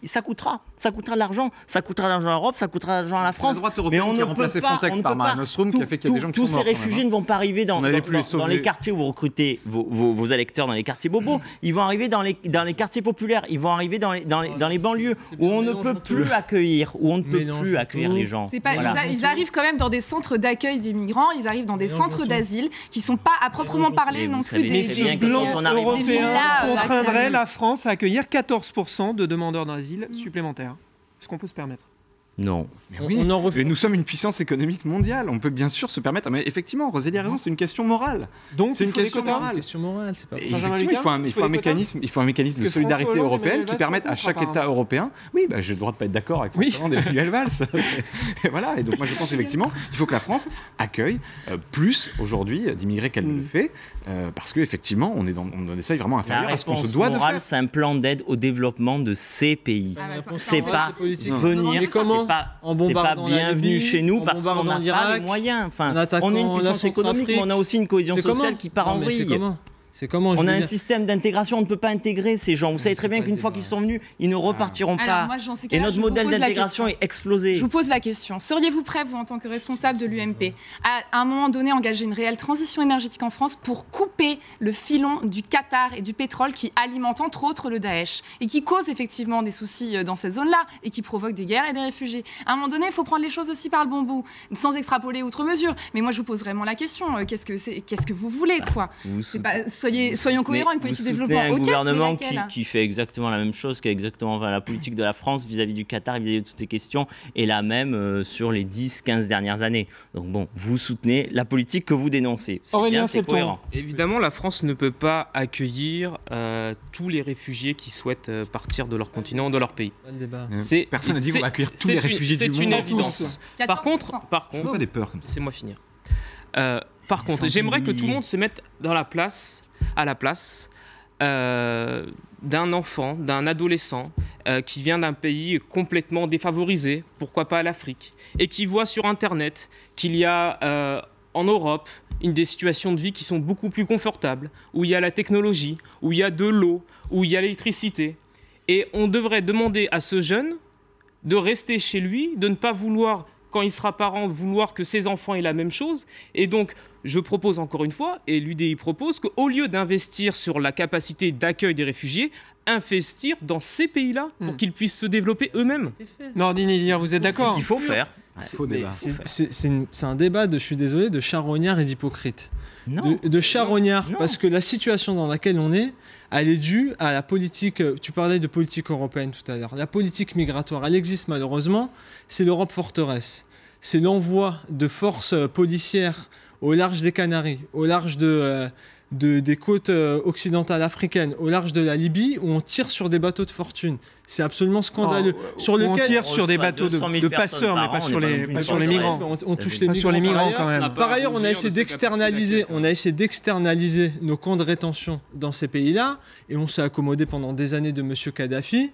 ça coûtera. Ça coûtera de l'argent. Ça coûtera de l'argent à l'Europe, ça coûtera de l'argent à la France. Mais on ne peut pas. Frontex par Mare Nostrum qui a fait qu'il y a des gens qui sont morts. Tous ces réfugiés ne vont pas arriver dans les quartiers où vous recrutez vos électeurs, dans les quartiers bobos. Ils vont arriver dans les quartiers populaires. Ils vont arriver dans les banlieues où on ne peut plus accueillir, les gens. Ils arrivent quand même dans des centres d'accueil des migrants. Ils arrivent dans des centres d'asile qui ne sont pas à proprement parler non plus ce plan européen contraindrait la France à accueillir 14% de demandeurs d'asile supplémentaires. Est-ce qu'on peut se permettre? Non. Mais oui, et nous sommes une puissance économique mondiale. On peut bien sûr se permettre. Mais effectivement, Rosélie a raison, c'est une question morale. Donc c'est une question morale. C'est pas... Effectivement, il faut un mécanisme de solidarité européenne qui permette à chaque État européen. Oui, j'ai le droit de pas être d'accord avec Manuel Valls. Et voilà. Et donc moi je pense effectivement qu'il faut que la France accueille plus aujourd'hui d'immigrés qu'elle ne le fait, parce qu'effectivement on est dans des seuils vraiment inférieurs à ce qu'on se doit de faire. C'est un plan d'aide au développement de ces pays. C'est pas venir. C'est pas bienvenu chez nous parce qu'on n'a pas les moyens. Enfin, on est une puissance économique, mais on a aussi une cohésion sociale qui part en vrille. On a un système d'intégration, on ne peut pas intégrer ces gens. Vous savez très bien qu'une fois qu'ils sont venus, ils ne repartiront pas. Et notre modèle d'intégration est explosé. Je vous pose la question. Seriez-vous prêt, vous, en tant que responsable de l'UMP, à un moment donné engager une réelle transition énergétique en France pour couper le filon du Qatar et du pétrole qui alimente entre autres le Daesh et qui cause effectivement des soucis dans cette zone-là et qui provoque des guerres et des réfugiés? À un moment donné, il faut prendre les choses aussi par le bon bout, sans extrapoler outre mesure. Mais moi, je vous pose vraiment la question. Qu'est-ce que vous voulez, quoi? Soyons cohérents, une politique de développement. Un gouvernement qui fait exactement la même chose, qui a exactement la politique de la France vis-à-vis du Qatar, vis-à-vis de toutes ces questions, et la même sur les 10-15 dernières années. Donc bon, vous soutenez la politique que vous dénoncez. C'est bien, c'est cohérent. Évidemment, la France ne peut pas accueillir tous les réfugiés qui souhaitent partir de leur continent, de leur pays. Personne n'a dit qu'on va accueillir tous les réfugiés du monde. C'est une évidence. Par contre, pas des peurs comme ça. Laissez-moi finir. Par contre, j'aimerais que tout le monde se mette à la place d'un enfant, d'un adolescent qui vient d'un pays complètement défavorisé, pourquoi pas l'Afrique, et qui voit sur Internet qu'il y a en Europe des situations de vie qui sont beaucoup plus confortables, où il y a la technologie, où il y a de l'eau, où il y a l'électricité. Et on devrait demander à ce jeune de rester chez lui, de ne pas vouloir, quand il sera parent, vouloir que ses enfants aient la même chose. Et donc, je propose encore une fois, et l'UDI propose, qu'au lieu d'investir sur la capacité d'accueil des réfugiés, investir dans ces pays-là pour qu'ils puissent se développer eux-mêmes. Nordine Ilir, vous êtes d'accord? C'est qu'il faut faire. C'est un débat, je suis désolé, de charognard et d'hypocrite. De charognard, parce que la situation dans laquelle on est, elle est due à la politique, tu parlais de politique européenne tout à l'heure, la politique migratoire, elle existe malheureusement, c'est l'Europe forteresse. C'est l'envoi de forces policières au large des Canaries, au large des côtes occidentales africaines, au large de la Libye, où on tire sur des bateaux de fortune. C'est absolument scandaleux. On tire sur des bateaux de passeurs, mais pas sur les migrants. On touche les migrants. Sur les migrants quand même. Par ailleurs, on a essayé d'externaliser nos camps de rétention dans ces pays-là, et on s'est accommodé pendant des années de M. Kadhafi.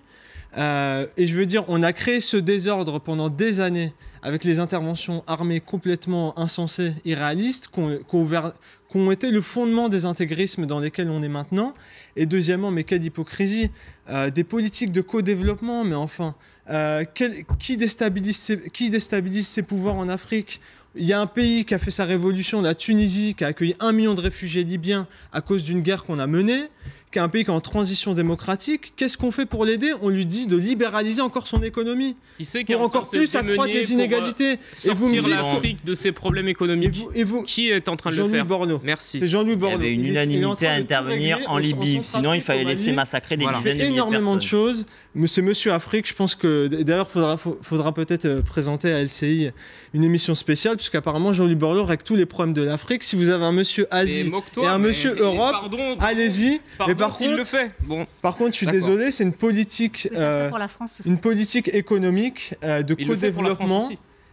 Et je veux dire, on a créé ce désordre pendant des années avec les interventions armées complètement insensées, irréalistes, qui ont été le fondement des intégrismes dans lesquels on est maintenant. Et deuxièmement, mais quelle hypocrisie, des politiques de co-développement, mais enfin, qui déstabilise ses pouvoirs en Afrique? Il y a un pays qui a fait sa révolution, la Tunisie, qui a accueilli 1 million de réfugiés libyens à cause d'une guerre qu'on a menée, qui est un pays qui est en transition démocratique. Qu'est-ce qu'on fait pour l'aider? On lui dit de libéraliser encore son économie, pour encore plus accroître les inégalités. Et vous me dites l'Afrique de ses problèmes économiques. Qui est en train de le faire? Borloo. Merci. C'est Jean-Louis Borloo. Il y avait une unanimité à intervenir en Libye, sinon il fallait laisser massacrer des dizaines de milliers de énormément de personnes. choses. C'est Monsieur Afrique, je pense que d'ailleurs faudra peut-être présenter à LCI une émission spéciale, puisqu'apparemment Jean-Louis Borloo règle tous les problèmes de l'Afrique. Si vous avez un monsieur Asie et un monsieur Europe, allez-y. Mais par contre, je suis désolé, c'est une politique économique de co-développement.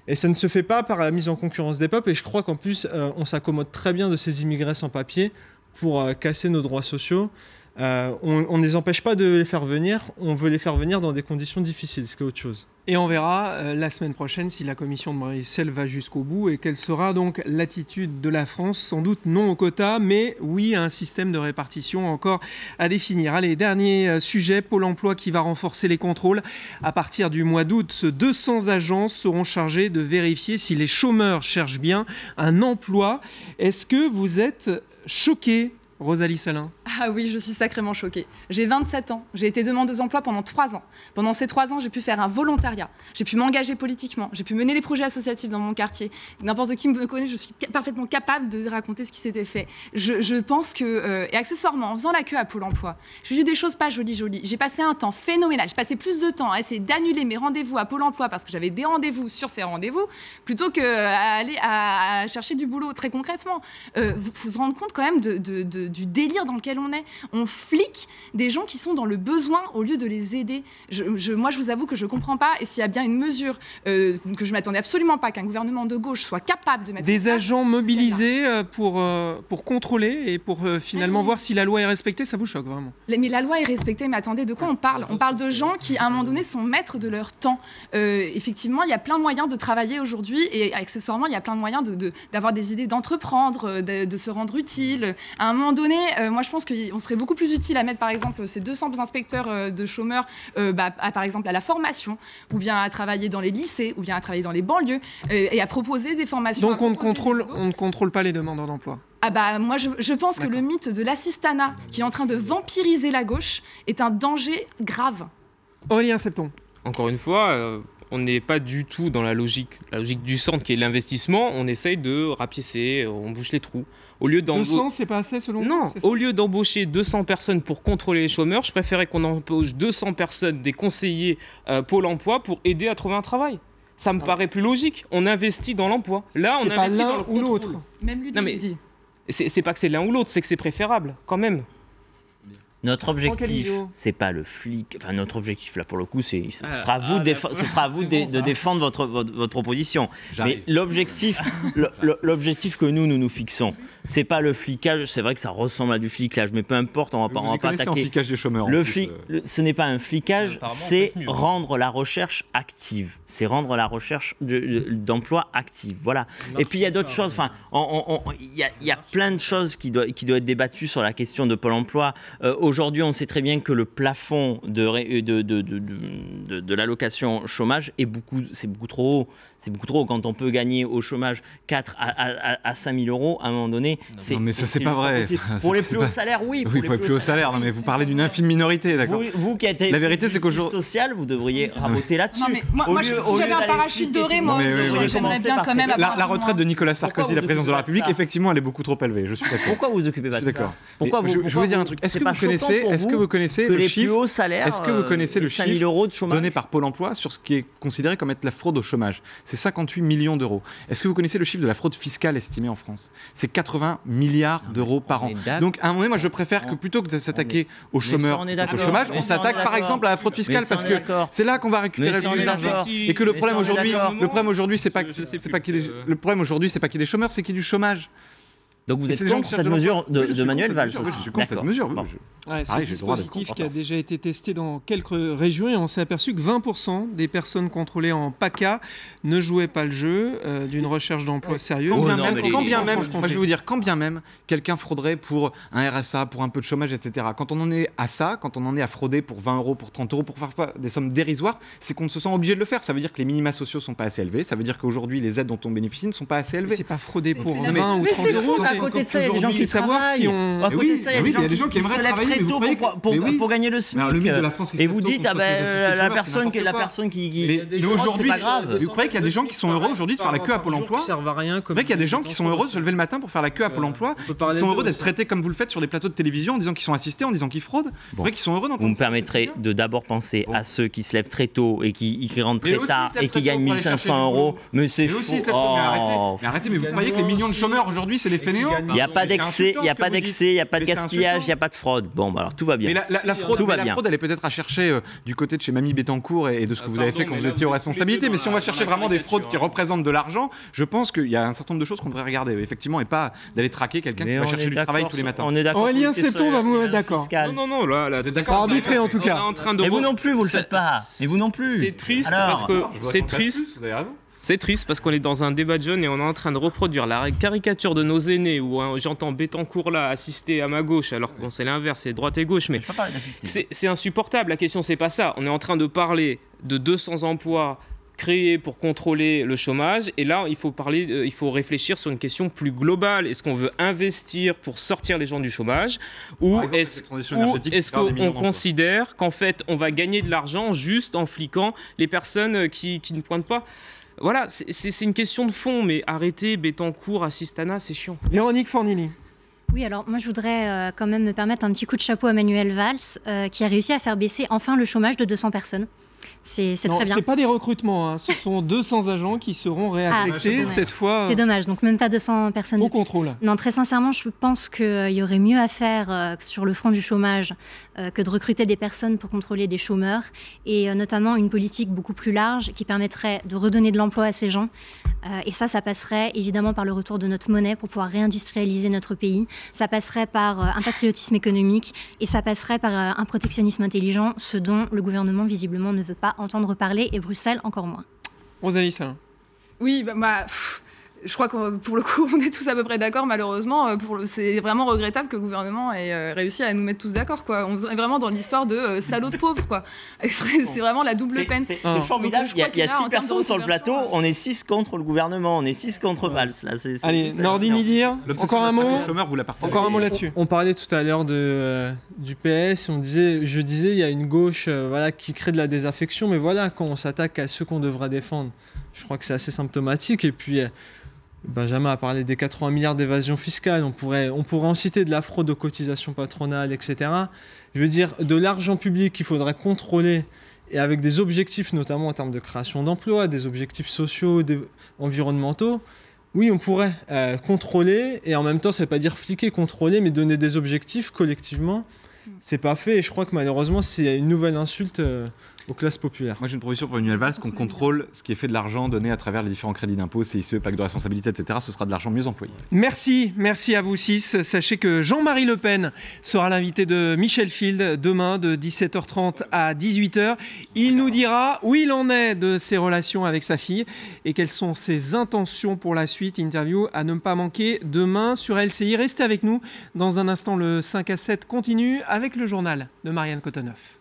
Et ça ne se fait pas par la mise en concurrence des peuples. Et je crois qu'en plus, on s'accommode très bien de ces immigrés sans papier pour casser nos droits sociaux. On ne les empêche pas de les faire venir, on veut les faire venir dans des conditions difficiles, ce qui est autre chose. Et on verra la semaine prochaine si la commission de Bruxelles va jusqu'au bout et quelle sera donc l'attitude de la France. Sans doute non au quota, mais oui à un système de répartition encore à définir. Allez, dernier sujet, Pôle emploi qui va renforcer les contrôles. À partir du mois d'août, 200 agences seront chargées de vérifier si les chômeurs cherchent bien un emploi. Est-ce que vous êtes choqués, Rosalie Salin? Ah oui, je suis sacrément choquée. J'ai 27 ans, j'ai été demandeuse d'emploi pendant 3 ans. Pendant ces 3 ans, j'ai pu faire un volontariat, j'ai pu m'engager politiquement, j'ai pu mener des projets associatifs dans mon quartier. N'importe qui me connaît, je suis parfaitement capable de raconter ce qui s'était fait. Je pense que, et accessoirement, en faisant la queue à Pôle emploi, j'ai vu des choses pas jolies. J'ai passé un temps phénoménal, j'ai passé plus de temps à essayer d'annuler mes rendez-vous à Pôle emploi parce que j'avais des rendez-vous sur ces rendez-vous, plutôt qu'à aller à chercher du boulot très concrètement. Vous vous rendez compte quand même du délire dans lequel on est. On flique des gens qui sont dans le besoin au lieu de les aider. Moi, je vous avoue que je ne comprends pas. Et s'il y a bien une mesure que je ne m'attendais absolument pas qu'un gouvernement de gauche soit capable de mettre des agents mobilisés pour contrôler et pour finalement voir si la loi est respectée, ça vous choque vraiment? Mais la loi est respectée, mais attendez, de quoi on parle? On parle de gens qui, à un moment donné, sont maîtres de leur temps. Effectivement, il y a plein de moyens de travailler aujourd'hui et accessoirement, il y a plein de moyens d'avoir des idées, d'entreprendre, de se rendre utile. À un moment donné, moi je pense qu'on serait beaucoup plus utile à mettre par exemple ces 200 inspecteurs de chômeurs par exemple à la formation, ou bien à travailler dans les lycées, ou bien à travailler dans les banlieues, et à proposer des formations. Donc on ne contrôle pas les demandeurs d'emploi? Moi je pense que le mythe de l'assistanat qui est en train de vampiriser la gauche est un danger grave. Aurélien Septon. Encore une fois, on n'est pas du tout dans la logique du centre qui est l'investissement. On essaye de rapiécer, on bouche les trous. 200, c'est pas assez selon vous? Non, au lieu d'embaucher 200 personnes pour contrôler les chômeurs, je préférais qu'on embauche 200 personnes, des conseillers Pôle emploi, pour aider à trouver un travail. Ça me paraît plus logique. On investit dans l'emploi. Là, on investit dans le contrôle. Ou l'autre. Même lui dit. C'est pas que c'est l'un ou l'autre, c'est que c'est préférable, quand même. Notre objectif, Aliot. c'est pas le flic. Enfin, notre objectif, là, pour le coup, ce sera à vous de défendre votre proposition. J'arrive. Mais l'objectif que nous fixons, c'est pas le flicage. C'est vrai que ça ressemble à du flicage, mais peu importe, on va pas en attaquer. flicage des chômeurs. Ce n'est pas un flicage, Apparemment, c'est peut-être mieux. rendre la recherche active. C'est rendre la recherche d'emploi active. Voilà. Et puis il y a d'autres choses. Enfin, il y a plein de choses qui doivent être débattues sur la question de Pôle emploi. Aujourd'hui, on sait très bien que le plafond de l'allocation chômage c'est beaucoup trop haut. C'est beaucoup trop haut. Quand on peut gagner au chômage 4 à 5 000 euros, à un moment donné, Non, mais ça, c'est pas vrai. Pour les plus hauts salaires, oui. Oui, pour les plus hauts salaires. Non, mais vous parlez d'une infime minorité, d'accord. Vous qui êtes La vérité, c'est qu'aujourd'hui social, vous devriez raboter là-dessus. Non, mais moi, si j'avais un parachute doré, moi aussi, j'aimerais bien quand même avoir. La retraite de Nicolas Sarkozy, la présidence de la République, effectivement, elle est beaucoup trop élevée. Je suis d'accord. Pourquoi vous occupez pas de ça? D'accord. Pourquoi Je veux dire un truc. Est-ce que vous connaissez le chiffre? Est-ce que vous connaissez le 5 000 chiffre euros de chômage donné par Pôle emploi sur ce qui est considéré comme être la fraude au chômage? C'est 58 millions d'euros. Est-ce que vous connaissez le chiffre de la fraude fiscale estimée en France? C'est 80 milliards d'euros par an. Donc à un moment, moi je préfère que plutôt que de s'attaquer aux chômeurs, au chômage, on s'attaque par exemple à la fraude fiscale parce que c'est là qu'on va récupérer le plus d'argent. Et que le problème aujourd'hui, c'est pas qu'il y ait des chômeurs, c'est qu'il y ait du chômage. Donc vous Et êtes c'est les gens contre qui cette cherchent de mesure l'emploi. Oui, de Manuel Valls je aussi. suis contre cette mesure. Bon. Ouais, ce j'ai le droit d'être dispositif contre. qui a déjà été testé dans quelques régions et on s'est aperçu que 20% des personnes contrôlées en PACA ne jouaient pas le jeu d'une recherche d'emploi sérieuse. Quand bien même, moi je vais vous dire, quand bien même quelqu'un frauderait pour un RSA, pour un peu de chômage, etc. Quand on en est à ça, quand on en est à frauder pour 20 euros, pour 30 euros, pour parfois des sommes dérisoires, c'est qu'on se sent obligé de le faire. Ça veut dire que les minima sociaux sont pas assez élevés. Ça veut dire qu'aujourd'hui les aides dont on bénéficie ne sont pas assez élevées. C'est pas frauder pour c'est 20 ou 30 euros. À côté de ça, il y a des gens qui savoir travaillent. si on... À côté de ça, il y a des gens qui aimeraient se lèvent travailler, très mais vous tôt croyez pour gagner le SMIC. le mythe de la France qui se Et lève vous tôt dites, contre la société de personne qui Mais aujourd'hui, c'est pas grave. vous croyez qu'il y a des gens qui sont heureux aujourd'hui de faire la queue à Pôle emploi? Qui servent à rien. Vous croyez qu'il y a des gens qui sont heureux de se lever le matin pour faire la queue à Pôle emploi, qui sont heureux d'être traités comme vous le faites sur les plateaux de télévision en disant qu'ils sont assistés, en disant qu'ils fraudent? Vous croyez qu'ils sont heureux Vous me permettrez de d'abord penser à ceux qui se lèvent très tôt et qui rentrent très tard et qui gagnent 1 500 euros. Mais c'est faux. Mais arrêtez, mais vous croyez que les millions de chômeurs aujourd'hui, c'est les fainéants? Il n'y a pas d'excès, il n'y a pas d'excès, il n'y a pas de gaspillage, il n'y a pas de fraude. Bon, bah alors tout va bien. Mais la fraude, elle est peut-être à chercher du côté de chez Mamie Bettencourt et de ce que vous avez fait quand vous étiez aux responsabilités. Mais si on va chercher vraiment des fraudes qui représentent de l'argent, je pense qu'il y a un certain nombre de choses qu'on devrait regarder, effectivement, et pas d'aller traquer quelqu'un qui va chercher du travail tous les matins. On est d'accord. Aurélien Septon va vous mettre d'accord. Non, là, C'est arbitré en tout cas. Mais vous non plus, vous le faites pas. Mais vous non plus. C'est triste Alors, parce que c'est triste. Vous avez raison. C'est triste parce qu'on est dans un débat de jeunes et on est en train de reproduire la caricature de nos aînés où j'entends Bettencourt là assister à ma gauche alors que bon, c'est l'inverse, c'est droite et gauche. Mais je peux pas d'assister. c'est insupportable. La question, c'est pas ça. On est en train de parler de 200 emplois créés pour contrôler le chômage et là il faut réfléchir sur une question plus globale. Est-ce qu'on veut investir pour sortir les gens du chômage ou est-ce qu'on considère qu'en fait on va gagner de l'argent juste en fliquant les personnes qui ne pointent pas? Voilà, c'est une question de fond, mais arrêtez Bettencourt, Assistana, c'est chiant. Véronique Fornilly. Oui, alors moi je voudrais quand même me permettre un petit coup de chapeau à Manuel Valls qui a réussi à faire baisser enfin le chômage de 200 personnes. C'est très bien. C'est pas des recrutements, hein. Ce sont 200 agents qui seront réaffectés cette fois. C'est dommage, donc même pas 200 personnes au contrôle. Non, très sincèrement, je pense qu'il y aurait mieux à faire sur le front du chômage que de recruter des personnes pour contrôler des chômeurs et notamment une politique beaucoup plus large qui permettrait de redonner de l'emploi à ces gens. Et ça passerait évidemment par le retour de notre monnaie pour pouvoir réindustrialiser notre pays. Ça passerait par un patriotisme économique et ça passerait par un protectionnisme intelligent, ce dont le gouvernement visiblement ne veut pas entendre parler et Bruxelles encore moins. Rosalie Salin. Oui, je crois que pour le coup, on est tous à peu près d'accord, malheureusement. C'est vraiment regrettable que le gouvernement ait réussi à nous mettre tous d'accord, quoi. On est vraiment dans l'histoire de salauds de pauvres, quoi. C'est vraiment la double peine. C'est formidable. Il y a 6 personnes sur le plateau, on est 6 contre le gouvernement, on est 6 contre Valls. Allez, Nordine Idir, encore un mot. Encore un mot là-dessus. On parlait tout à l'heure du PS, je disais il y a une gauche qui crée de la désaffection, mais voilà, quand on s'attaque à ceux qu'on devrait défendre, je crois que c'est assez symptomatique. Et puis Benjamin a parlé des 80 milliards d'évasion fiscale, on pourrait en citer de la fraude aux cotisations patronales, etc. Je veux dire, de l'argent public qu'il faudrait contrôler et avec des objectifs, notamment en termes de création d'emplois, des objectifs sociaux, environnementaux. Oui, on pourrait contrôler, et en même temps, ça ne veut pas dire fliquer, contrôler, mais donner des objectifs collectivement. c'est pas fait. Et je crois que malheureusement, c'est une nouvelle insulte aux classes populaires. Moi, j'ai une proposition pour Emmanuel Valls, qu'on contrôle ce qui est fait de l'argent donné à travers les différents crédits d'impôt, CICE, pacte de responsabilité, etc. Ce sera de l'argent mieux employé. Merci à vous 6. Sachez que Jean-Marie Le Pen sera l'invité de Michel Field demain de 17h30 à 18h. Il nous dira où il en est de ses relations avec sa fille et quelles sont ses intentions pour la suite. Interview à ne pas manquer demain sur LCI. Restez avec nous. Dans un instant, le 5 à 7 continue avec le journal de Marianne Cotoneuf.